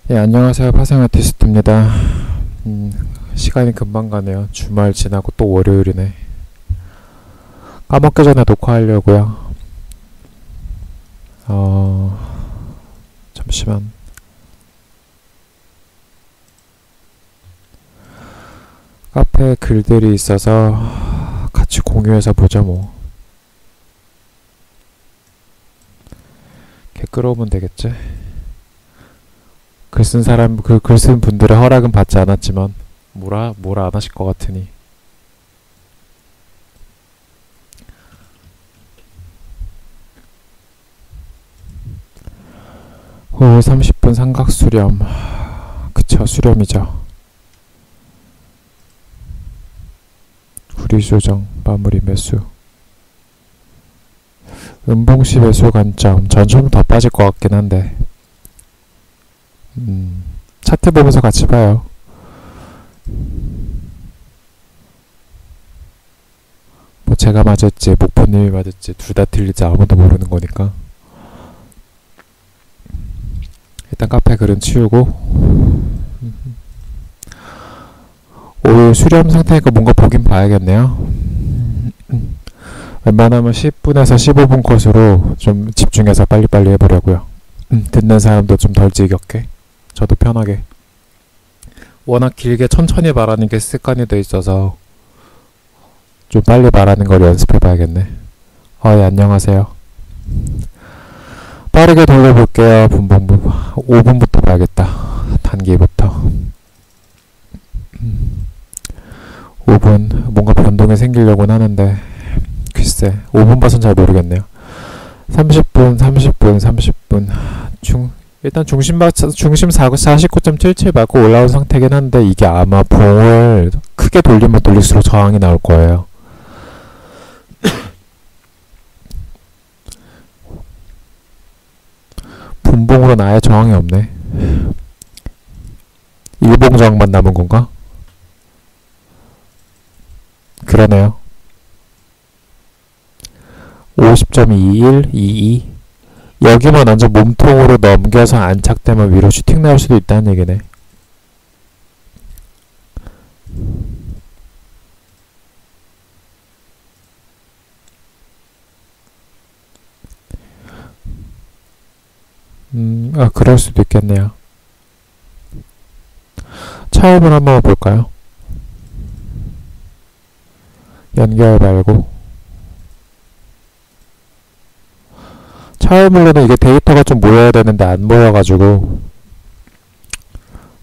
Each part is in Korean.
예, 안녕하세요. 파생 아티스트입니다. 시간이 금방 가네요. 주말 지나고 또 월요일이네. 까먹기 전에 녹화하려고요. 잠시만. 카페에 글들이 있어서 같이 공유해서 보자 뭐. 개 끌어오면 되겠지? 글 쓴 사람, 글 쓴 분들의 허락은 받지 않았지만 뭐라 안 하실 것 같으니. 후 30분 삼각 수렴. 그쵸, 수렴이죠. 구리 조정, 마무리 매수. 음봉시 매수 관점. 전 좀 더 빠질 것 같긴 한데. 차트 보면서 같이 봐요. 뭐 제가 맞을지 목포님이 맞을지 둘 다 틀릴지 아무도 모르는 거니까. 일단 카페 글은 치우고 오늘 수렴 상태니까 뭔가 보긴 봐야겠네요. 웬만하면 10분에서 15분 컷으로 좀 집중해서 빨리빨리 해보려고요. 듣는 사람도 좀 덜 지겹게, 저도 편하게. 워낙 길게 천천히 말하는 게 습관이 돼 있어서 좀 빨리 말하는 걸 연습해 봐야겠네. 예, 안녕하세요. 빠르게 돌려볼게요. 분봉부 5분부터 봐야겠다. 단기부터 5분. 뭔가 변동이 생기려고는 하는데 글쎄 5분 봐선 잘 모르겠네요. 30분 일단 중심 49.77 맞고 올라온 상태긴 한데 이게 아마 봉을 크게 돌리면 돌릴수록 저항이 나올 거예요. 분봉으로는 아예 저항이 없네. 일봉 저항만 남은 건가? 그러네요. 50.21, 22. 여기만 완전 몸통으로 넘겨서 안착되면 위로 슈팅 나올 수도 있다는 얘기네. 그럴 수도 있겠네요. 차업을 한번 볼까요? 연결 말고. 차이물로는 이게 데이터가 좀 모여야 되는데 안 모여가지고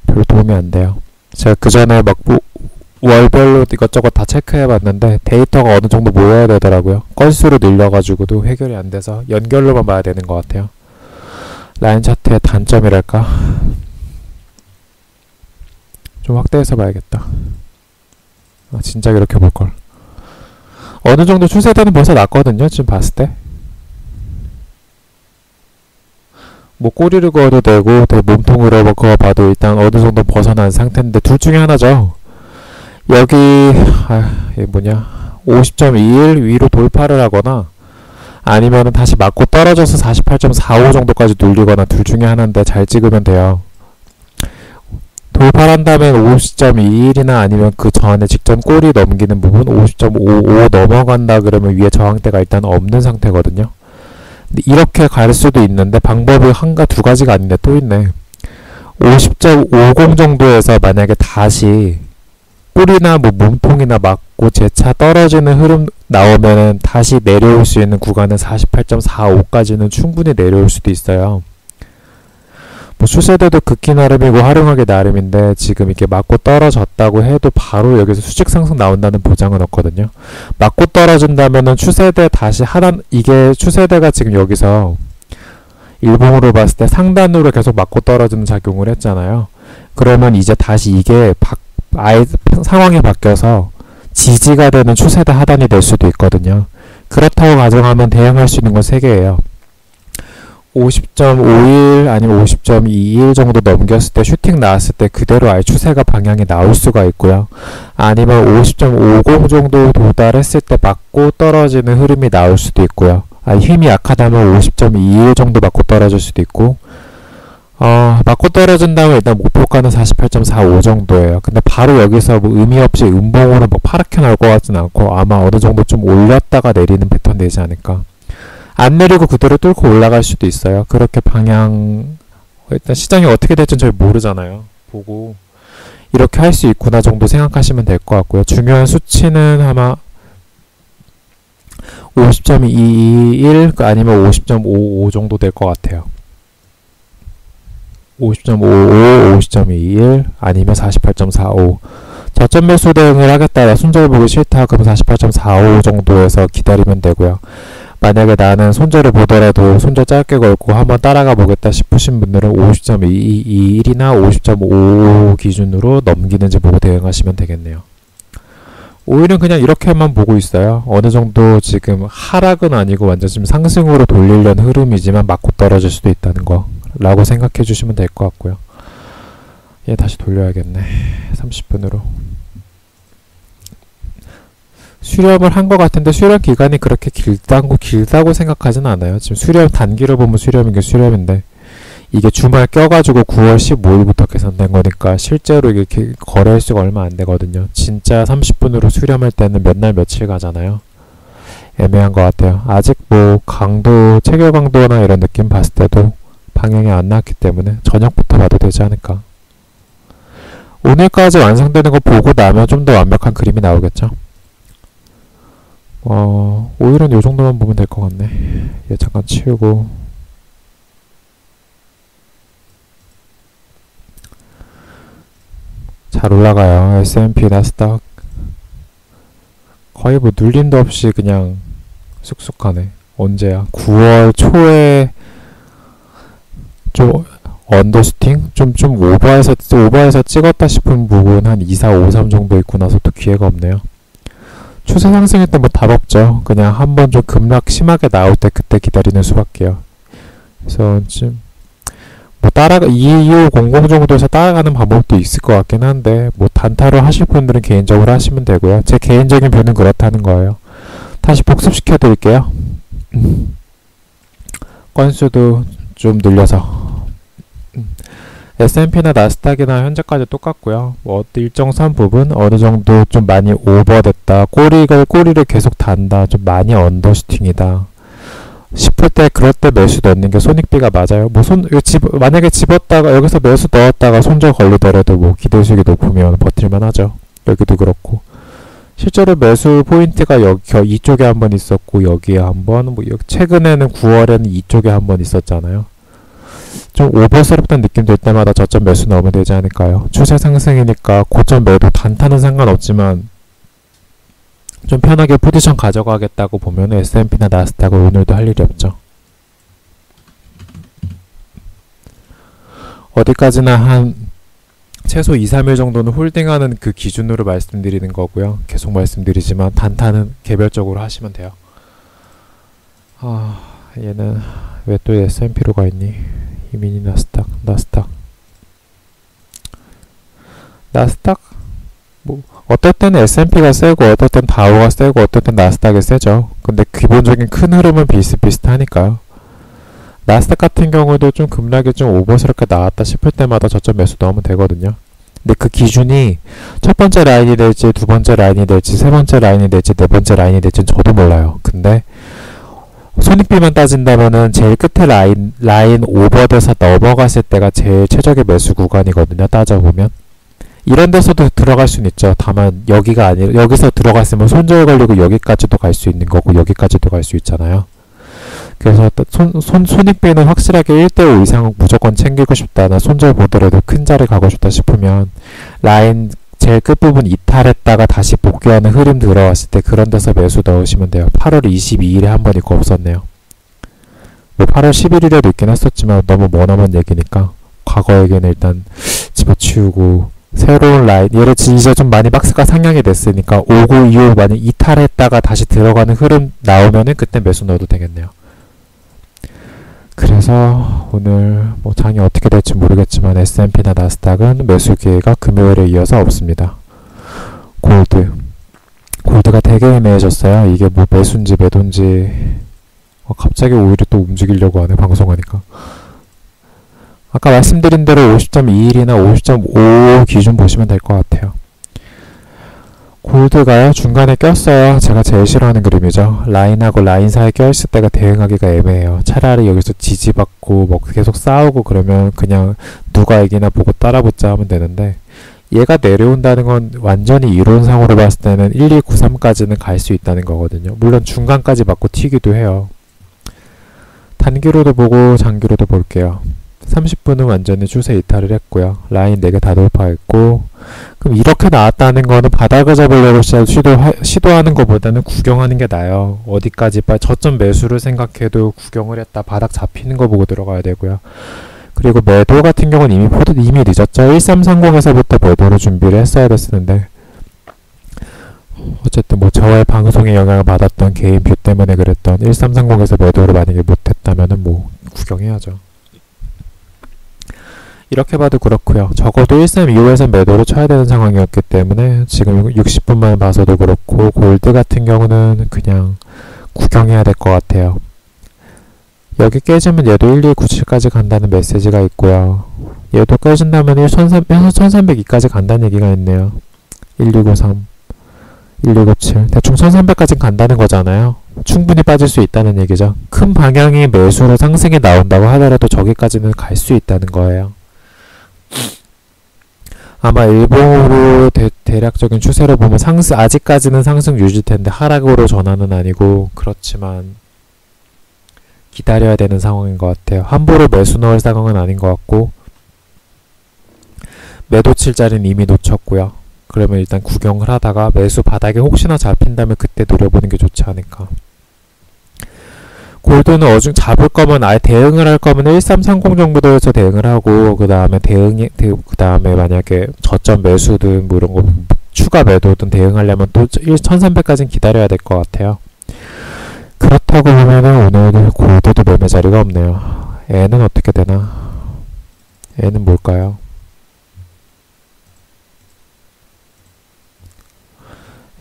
별 도움이 안 돼요. 제가 그 전에 막 월별로 이것저것 다 체크해봤는데 데이터가 어느 정도 모여야 되더라고요. 건수로 늘려가지고도 해결이 안 돼서 연결로만 봐야 되는 것 같아요. 라인 차트의 단점이랄까? 좀 확대해서 봐야겠다. 진작 이렇게 볼걸. 어느 정도 추세대는 벌써 났거든요. 지금 봤을 때. 뭐 꼬리를 그어도 되고 몸통으로 그어 봐도 일단 어느 정도 벗어난 상태인데 둘 중에 하나죠. 여기 이게 뭐냐 50.21 위로 돌파를 하거나 아니면은 다시 맞고 떨어져서 48.45 정도까지 눌리거나 둘 중에 하나인데 잘 찍으면 돼요. 돌파를 한다면 50.21이나 아니면 그 전에 직전 꼬리 넘기는 부분 50.55 넘어간다 그러면 위에 저항대가 일단 없는 상태거든요. 이렇게 갈 수도 있는데 방법이 두 가지가 아닌데 또 있네. 50.50 정도에서 만약에 다시 꼬리나 뭐 몸통이나 맞고 재차 떨어지는 흐름 나오면은 다시 내려올 수 있는 구간은 48.45까지는 충분히 내려올 수도 있어요. 뭐 추세대도 극히 나름이고 활용하기 나름인데 지금 이렇게 맞고 떨어졌다고 해도 바로 여기서 수직 상승 나온다는 보장은 없거든요. 맞고 떨어진다면은 추세대 다시 이게 추세대가 지금 여기서 일봉으로 봤을 때 상단으로 계속 맞고 떨어지는 작용을 했잖아요. 그러면 이제 다시 이게 아예 상황이 바뀌어서 지지가 되는 추세대 하단이 될 수도 있거든요. 그렇다고 가정하면 대응할 수 있는 건 3개예요. 50.51 아니면 50.21 정도 넘겼을 때 슈팅 나왔을 때 그대로 아예 추세가 방향이 나올 수가 있고요. 아니면 50.50 정도 도달했을 때 맞고 떨어지는 흐름이 나올 수도 있고요. 힘이 약하다면 50.21 정도 맞고 떨어질 수도 있고 맞고 떨어진다면 일단 목표가는 48.45 정도예요. 근데 바로 여기서 뭐 의미 없이 음봉으로 뭐 파랗게 나올 것 같지는 않고 아마 어느 정도 좀 올렸다가 내리는 패턴 되지 않을까. 안 내리고 그대로 뚫고 올라갈 수도 있어요. 그렇게 방향, 일단 시장이 어떻게 될지는 잘 모르잖아요. 보고 이렇게 할 수 있구나 정도 생각하시면 될 것 같고요. 중요한 수치는 아마 50.221 아니면 50.55 정도 될 것 같아요. 50.55, 50.21 아니면 48.45. 저점 매수 대응을 하겠다. 손절 보기 싫다. 그럼 48.45 정도에서 기다리면 되고요. 만약에 나는 손절을 보더라도 손절 짧게 걸고 한번 따라가 보겠다 싶으신 분들은 50.221이나 50.55 기준으로 넘기는지 보고 대응하시면 되겠네요. 오일은 그냥 이렇게만 보고 있어요. 어느 정도 지금 하락은 아니고 완전 지금 상승으로 돌리려는 흐름이지만 맞고 떨어질 수도 있다는 거 라고 생각해 주시면 될 것 같고요. 얘 다시 돌려야겠네. 30분으로. 수렴을 한 것 같은데 수렴 기간이 그렇게 길다고 생각하진 않아요. 지금 수렴 단기로 보면 수렴인 게 수렴인데 이게 주말 껴가지고 9월 15일부터 계산된 거니까 실제로 이게 거래 횟수가 얼마 안 되거든요. 진짜 30분으로 수렴할 때는 몇 날 며칠 가잖아요. 애매한 것 같아요. 아직 뭐 강도, 체결 강도나 이런 느낌 봤을 때도 방향이 안 나왔기 때문에 저녁부터 봐도 되지 않을까. 오늘까지 완성되는 거 보고 나면 좀 더 완벽한 그림이 나오겠죠. 오일은 요 정도만 보면 될 것 같네. 얘 잠깐 치우고. 잘 올라가요. S&P, 나스닥. 거의 뭐 눌림도 없이 그냥 쑥쑥 가네. 언제야? 9월 초에 좀 언더슈팅? 좀 오버해서 찍었다 싶은 부분 한 2, 4, 5, 3 정도 있고 나서 또 기회가 없네요. 추세 상승일 때 뭐 답 없죠. 그냥 한번 좀 급락 심하게 나올 때 그때 기다리는 수밖에요. 그래서 지금 뭐 2250 정도에서 따라가는 방법도 있을 것 같긴 한데 뭐 단타로 하실 분들은 개인적으로 하시면 되고요. 제 개인적인 뷰는 그렇다는 거예요. 다시 복습시켜 드릴게요. 건수도 좀 늘려서 S&P나 나스닥이나 현재까지 똑같고요. 뭐 일정 선 부분 어느 정도 좀 많이 오버됐다. 꼬리를 계속 단다. 좀 많이 언더슈팅이다. 싶을 때 그럴 때 매수 넣는 게 손익비가 맞아요. 뭐 만약에 집었다가 여기서 매수 넣었다가 손절 걸리더라도 뭐 기대수익이 높으면 버틸만 하죠. 여기도 그렇고. 실제로 매수 포인트가 이쪽에 한번 있었고 여기에 한번 뭐 최근에는 9월에는 이쪽에 한번 있었잖아요. 좀 오버스럽다는 느낌 들 때마다 저점 매수 넣으면 되지 않을까요? 추세 상승이니까 고점 매도 단타는 상관없지만 좀 편하게 포지션 가져가겠다고 보면 S&P나 나스닥은 오늘도 할 일이 없죠. 어디까지나 한 최소 2, 3일 정도는 홀딩하는 그 기준으로 말씀드리는 거고요. 계속 말씀드리지만 단타는 개별적으로 하시면 돼요. 얘는 왜 또 S&P로 가 있니? 이민이 나스닥 뭐 어떨 때는 S&P가 세고 어떨 땐 다우가 세고 어떨 땐 나스닥이 세죠. 근데 기본적인 큰 흐름은 비슷비슷하니까요. 나스닥 같은 경우도 좀 급락이 좀 오버스럽게 나왔다 싶을 때마다 저점 매수 넣으면 되거든요. 근데 그 기준이 첫 번째 라인이 될지 두 번째 라인이 될지 세 번째 라인이 될지 네 번째 라인이 될지는 저도 몰라요. 근데 손익비만 따진다면은 제일 끝에 라인 오버돼서 넘어갔을 때가 제일 최적의 매수 구간이거든요. 따져보면 이런 데서도 들어갈 수는 있죠. 다만 여기가 아니라 여기서 들어갔으면 손절 걸리고 여기까지도 갈 수 있는 거고 여기까지도 갈 수 있잖아요. 그래서 손익비는 확실하게 1대5 이상은 무조건 챙기고 싶다. 나 손절 보더라도 큰 자리 가고 싶다 싶으면 라인 제일 끝부분 이탈했다가 다시 복귀하는 흐름 들어왔을 때 그런 데서 매수 넣으시면 돼요. 8월 22일에 한 번 있고 없었네요. 뭐 8월 11일에도 있긴 했었지만 너무 머나먼 얘기니까 과거 얘기는 일단 집어치우고 새로운 라인 얘를 이제 좀 많이 박스가 상향이 됐으니까 5고 2호 만약 이탈했다가 다시 들어가는 흐름 나오면은 그때 매수 넣어도 되겠네요. 그래서 오늘 뭐 장이 어떻게 될지 모르겠지만 S&P나 나스닥은 매수 기회가 금요일에 이어서 없습니다. 골드가 되게 애매해졌어요. 이게 뭐 매수인지 매도인지 갑자기 오히려 또 움직이려고 하네 방송하니까. 아까 말씀드린 대로 50.21이나 50.5 기준 보시면 될 것 같아요. 골드가요, 중간에 꼈어요. 제가 제일 싫어하는 그림이죠. 라인하고 라인 사이에 껴있을 때가 대응하기가 애매해요. 차라리 여기서 지지받고 뭐 계속 싸우고 그러면 그냥 누가 이기나 보고 따라붙자 하면 되는데, 얘가 내려온다는 건 완전히 이론상으로 봤을 때는 1, 2, 9, 3까지는 갈 수 있다는 거거든요. 물론 중간까지 맞고 튀기도 해요. 단기로도 보고 장기로도 볼게요. 30분은 완전히 추세 이탈을 했고요. 라인 4개 다 돌파했고, 그럼 이렇게 나왔다는 거는 바닥을 잡으려고 시도하는 것보다는 구경하는 게 나아요. 어디까지 저점 매수를 생각해도 구경을 했다 바닥 잡히는 거 보고 들어가야 되고요. 그리고 매도 같은 경우는 이미 늦었죠. 1330에서부터 매도를 준비를 했어야 됐었는데, 어쨌든 뭐 저의 방송에 영향을 받았던 개인 뷰 때문에 그랬던 1330에서 매도를 만약에 못했다면은 뭐 구경해야죠. 이렇게 봐도 그렇고요. 적어도 1325에서 매도를 쳐야 되는 상황이었기 때문에 지금 60분만 봐서도 그렇고, 골드 같은 경우는 그냥 구경해야 될 것 같아요. 여기 깨지면 얘도 1297까지 간다는 메시지가 있고요. 얘도 깨진다면 1302까지 간다는 얘기가 있네요. 1293, 1297 대충 1300까지 간다는 거잖아요. 충분히 빠질 수 있다는 얘기죠. 큰 방향이 매수로 상승이 나온다고 하더라도 저기까지는 갈 수 있다는 거예요. 아마 일봉으로 대략적인 추세로 보면 아직까지는 상승 유지일 텐데 하락으로 전환은 아니고, 그렇지만 기다려야 되는 상황인 것 같아요. 함부로 매수 넣을 상황은 아닌 것 같고, 매도 칠 자리는 이미 놓쳤고요. 그러면 일단 구경을 하다가 매수 바닥에 혹시나 잡힌다면 그때 노려보는 게 좋지 않을까. 골드는 어중 잡을 거면 아예 대응을 할 거면 1330 정도에서 대응을 하고, 그 다음에 만약에 저점 매수든 뭐 이런 거 추가 매도든 대응하려면 또 1300까지는 기다려야 될 것 같아요. 그렇다고 보면은 오늘 골드도 매매 자리가 없네요. N은 어떻게 되나? N은 뭘까요?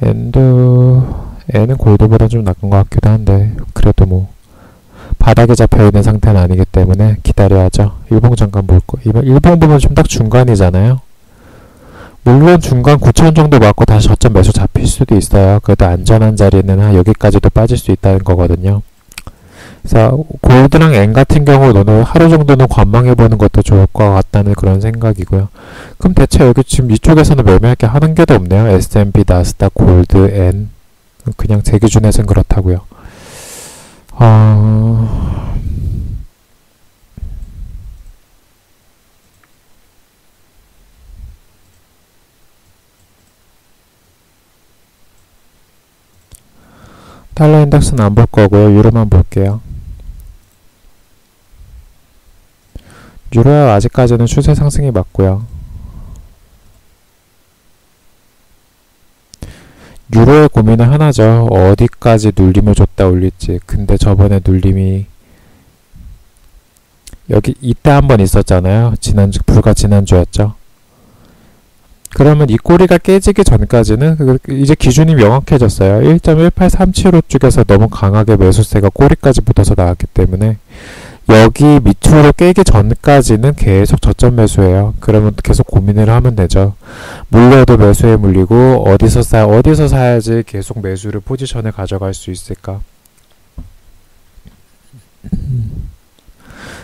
N은 골드보다 좀 낮은 것 같기도 한데, 그래도 뭐 바닥에 잡혀있는 상태는 아니기 때문에 기다려야죠. 일봉 잠깐 볼 거. 일봉 보면 좀 딱 중간이잖아요. 물론 중간 9,000 정도 맞고 다시 저점 매수 잡힐 수도 있어요. 그래도 안전한 자리는 한 여기까지도 빠질 수 있다는 거거든요. 그래서 골드랑 N 같은 경우 오늘 하루 정도는 관망해보는 것도 좋을 것 같다는 그런 생각이고요. 그럼 대체 여기 지금 이쪽에서는 매매할 게 하는 게도 없네요. S&P, 나스닥, 골드, N. 그냥 제 기준에서는 그렇다고요. 달러 인덱스는 안 볼 거고요. 유로만 볼게요. 유로야 아직까지는 추세 상승이 맞고요. 유로의 고민은 하나죠. 어디까지 눌림을 줬다 올릴지. 근데 저번에 눌림이 여기 이때 한번 있었잖아요. 불과 지난주였죠. 그러면 이 꼬리가 깨지기 전까지는 이제 기준이 명확해졌어요. 1.1837호 쪽에서 너무 강하게 매수세가 꼬리까지 붙어서 나왔기 때문에 여기 밑으로 깨기 전까지는 계속 저점 매수예요. 그러면 계속 고민을 하면 되죠. 물려도 매수에 물리고 어디서 사야지 계속 매수를 포지션에 가져갈 수 있을까.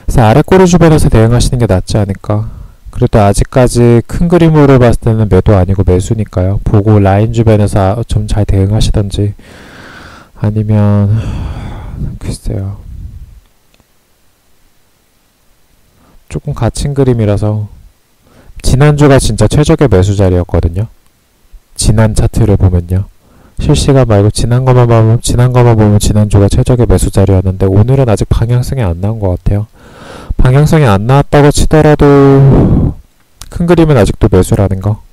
그래서 아래 꼬리 주변에서 대응하시는 게 낫지 않을까. 그래도 아직까지 큰 그림으로 봤을 때는 매도 아니고 매수니까요. 보고 라인 주변에서 좀 잘 대응하시던지 아니면 글쎄요. 조금 갇힌 그림이라서 지난주가 진짜 최적의 매수 자리였거든요. 지난 차트를 보면요. 실시간 말고 지난 것만 보면 지난주가 최적의 매수 자리였는데 오늘은 아직 방향성이 안 나온 것 같아요. 방향성이 안 나왔다고 치더라도 큰 그림은 아직도 매수라는 거.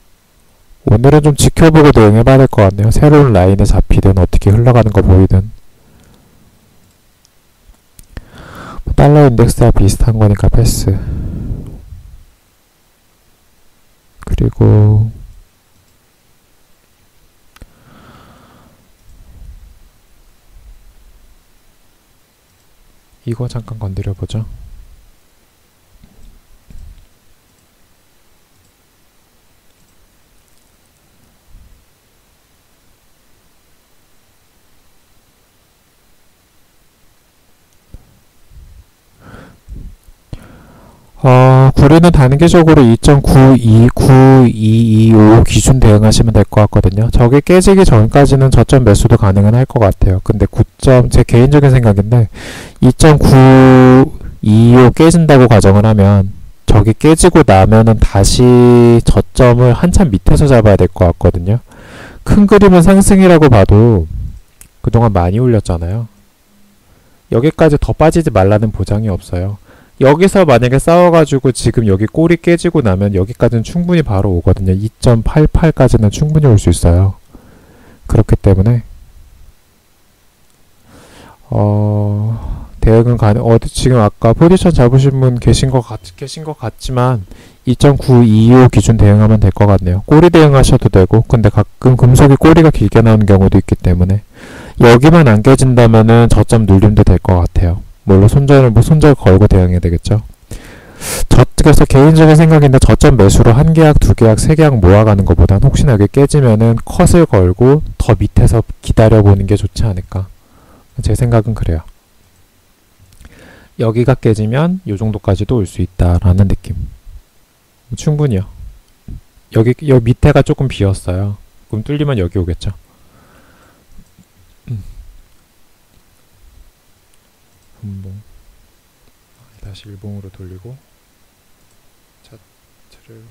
오늘은 좀 지켜보고 대응해봐야 될 것 같네요. 새로운 라인에 잡히든 어떻게 흘러가는 거 보이든. 달러 인덱스와 비슷한 거니까 패스. 그리고 이거 잠깐 건드려보죠. 구리는 단기적으로 2.92925 기준 대응하시면 될 것 같거든요. 저게 깨지기 전까지는 저점 매수도 가능은 할 것 같아요. 근데 제 개인적인 생각인데 2.925 깨진다고 가정을 하면 저게 깨지고 나면은 다시 저점을 한참 밑에서 잡아야 될 것 같거든요. 큰 그림은 상승이라고 봐도 그동안 많이 올렸잖아요. 여기까지 더 빠지지 말라는 보장이 없어요. 여기서 만약에 싸워가지고 지금 여기 꼬리 깨지고 나면 여기까지는 충분히 바로 오거든요. 2.88까지는 충분히 올 수 있어요. 그렇기 때문에 대응은 지금 아까 포지션 잡으신 분 계신 것 같지만 2.925 기준 대응하면 될 것 같네요. 꼬리 대응하셔도 되고, 근데 가끔 금속이 꼬리가 길게 나오는 경우도 있기 때문에 여기만 안 깨진다면은 저점 눌림도 될 것 같아요. 물론 손절 걸고 대응해야 되겠죠. 그래서 개인적인 생각인데 저점 매수로 한 계약, 두 계약, 세 계약 모아가는 것보단 혹시나 여기 깨지면은 컷을 걸고 더 밑에서 기다려보는 게 좋지 않을까. 제 생각은 그래요. 여기가 깨지면 이 정도까지도 올 수 있다라는 느낌. 충분히요. 여기 밑에가 조금 비었어요. 그럼 뚫리면 여기 오겠죠. 분봉. 다시 일봉으로 돌리고 차트를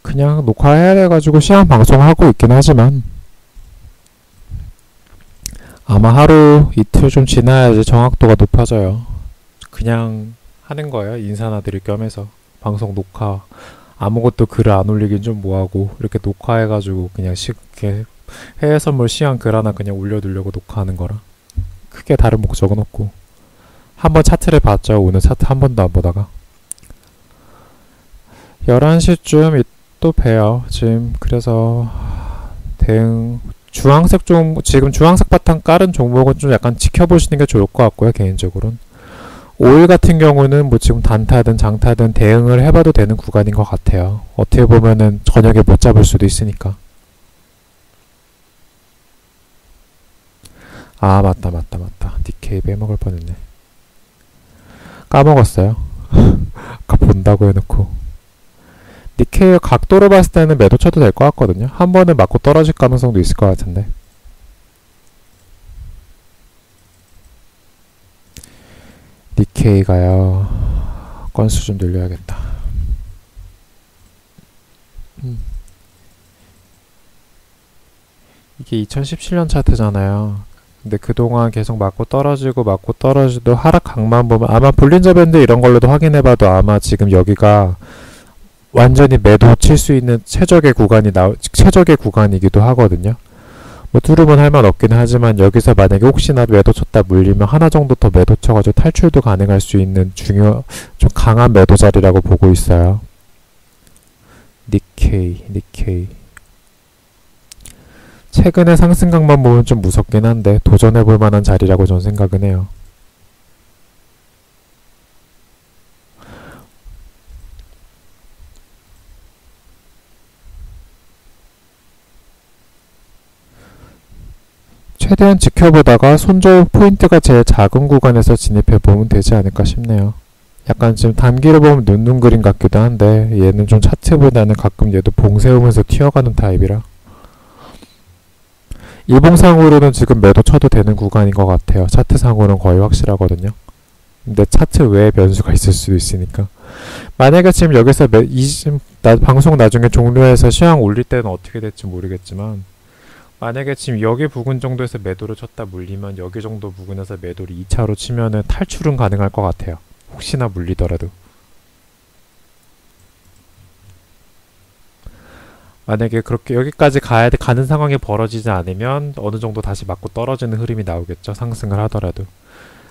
그냥 녹화해야 돼가지고 시간 방송하고 있긴 하지만 아마 하루 이틀 좀 지나야지 정확도가 높아져요. 그냥 하는 거예요. 인사나 드릴 겸 해서 방송 녹화 아무것도 글을 안 올리긴 좀 뭐하고 이렇게 녹화해가지고 그냥 이렇게 해외 선물 시간 글 하나 그냥 올려두려고 녹화하는 거라 크게 다른 목적은 없고 한번 차트를 봤죠. 오늘 차트 한 번도 안 보다가 11시쯤 또 봬요. 지금 그래서 대응 지금 주황색 바탕 깔은 종목은 좀 약간 지켜보시는 게 좋을 것 같고요. 개인적으로는 오일 같은 경우는 뭐 지금 단타든 장타든 대응을 해봐도 되는 구간인 것 같아요. 어떻게 보면은 저녁에 못 잡을 수도 있으니까. 아 맞다. DK 빼먹을 뻔했네. 까먹었어요. 아까 본다고 해놓고. 니케이 각도로 봤을 때는 매도 쳐도 될 것 같거든요. 한 번은 맞고 떨어질 가능성도 있을 것 같은데. 니케이가요. 건수 좀 늘려야겠다. 이게 2017년 차트잖아요. 근데 그동안 계속 맞고 떨어지도 하락 각만 보면 아마 볼린저 밴드 이런 걸로도 확인해봐도 아마 지금 여기가 완전히 매도 칠 수 있는 최적의 구간이기도 하거든요. 뭐 뚫으면 할 만 없긴 하지만 여기서 만약에 혹시나 매도 쳤다 물리면 하나 정도 더 매도 쳐가지고 탈출도 가능할 수 있는 좀 강한 매도 자리라고 보고 있어요. 니케이 최근의 상승각만 보면 좀 무섭긴 한데 도전해볼 만한 자리라고 전 생각은 해요. 최대한 지켜보다가 손절 포인트가 제일 작은 구간에서 진입해보면 되지 않을까 싶네요. 약간 지금 단기로 보면 눈눈 그림 같기도 한데 얘는 좀 차트보다는 가끔 얘도 봉 세우면서 튀어가는 타입이라 일봉상으로는 지금 매도 쳐도 되는 구간인 것 같아요. 차트상으로는 거의 확실하거든요. 근데 차트 외에 변수가 있을 수도 있으니까 만약에 지금 여기서 방송 나중에 종료해서 시황 올릴 때는 어떻게 될지 모르겠지만 만약에 지금 여기 부근 정도에서 매도를 쳤다 물리면 여기 정도 부근에서 매도를 2차로 치면은 탈출은 가능할 것 같아요. 혹시나 물리더라도. 만약에 그렇게 여기까지 가는 상황이 벌어지지 않으면 어느 정도 다시 맞고 떨어지는 흐름이 나오겠죠. 상승을 하더라도.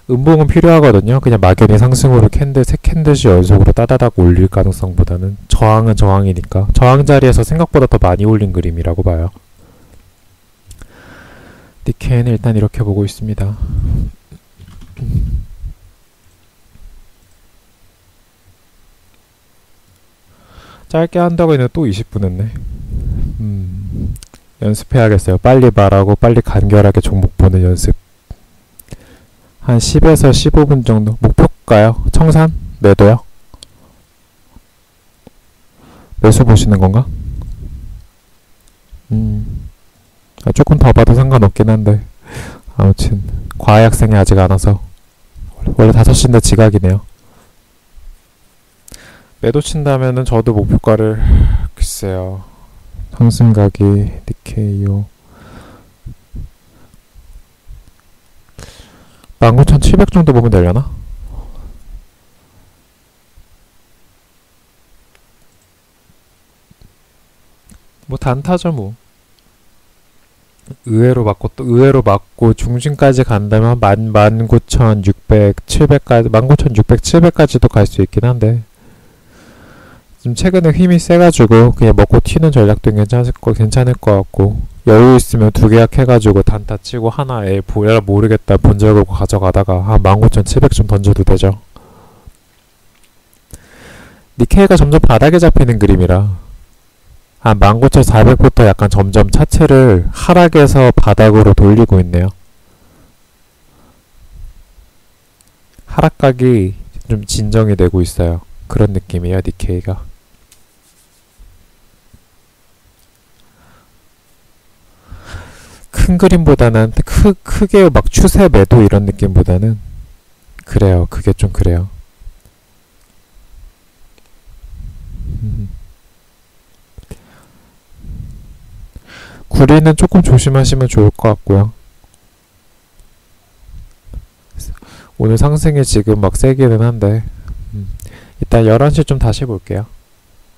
음봉은 필요하거든요. 그냥 막연히 상승으로 세 캔들씩 연속으로 따다닥 올릴 가능성보다는 저항은 저항이니까 저항 자리에서 생각보다 더 많이 올린 그림이라고 봐요. 니케이는 일단 이렇게 보고 있습니다. 짧게 한다고 했는데 또 20분 했네. 연습해야겠어요. 빨리 말하고 빨리 간결하게 종목 보는 연습. 한 10에서 15분 정도. 목표가요? 청산? 매도요? 매수 보시는 건가? 조금 더 봐도 상관없긴 한데 아무튼 과외학생이 아직 안 와서 원래 5시인데 지각이네요. 매도 친다면은 저도 목표가를 글쎄요. 상승가기 니케이오 19,700 정도 보면 되려나? 뭐 단타죠 뭐. 의외로 맞고 중심까지 간다면 19,600, 700까지 19,600, 700까지도 갈 수 있긴 한데 좀 최근에 힘이 세가지고 그냥 먹고 튀는 전략도 괜찮을 것 같고 여유 있으면 두 계약 해가지고 단타 치고 하나에 보여라 모르겠다 본적으로 가져가다가 한 19,700좀 던져도 되죠. 니케이가 점점 바닥에 잡히는 그림이라 한 19,400부터 약간 점점 차트를 하락에서 바닥으로 돌리고 있네요. 하락각이 좀 진정이 되고 있어요. 그런 느낌이에요, 니케이가. 큰 그림보다는 크게 막 추세 매도 이런 느낌보다는 그래요. 그게 좀 그래요. 구리는 조금 조심하시면 좋을 것 같고요. 오늘 상승이 지금 막 세기는 한데 일단 11시 좀 다시 볼게요.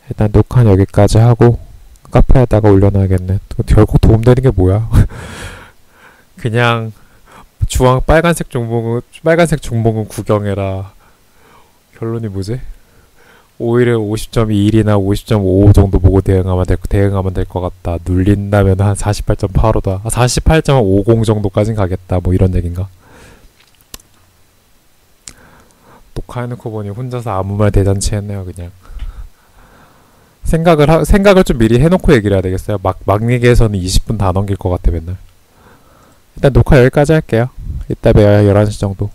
일단 녹화는 여기까지 하고 카페에다가 올려놔야겠네. 결국 도움되는 게 뭐야? 그냥 빨간색 종목은 구경해라. 결론이 뭐지? 오히려 50.21이나 50.55 정도 보고 대응하면 될 것 같다. 눌린다면 한 48.85다. 48.50 정도까진 가겠다. 뭐 이런 얘긴가? 녹화해놓고 보니 혼자서 아무 말 대잔치 했네요, 그냥. 생각을 좀 미리 해놓고 얘기를 해야 되겠어요. 막 얘기해서는 20분 다 넘길 것 같아, 맨날. 일단 녹화 여기까지 할게요. 이따 봬요, 11시 정도.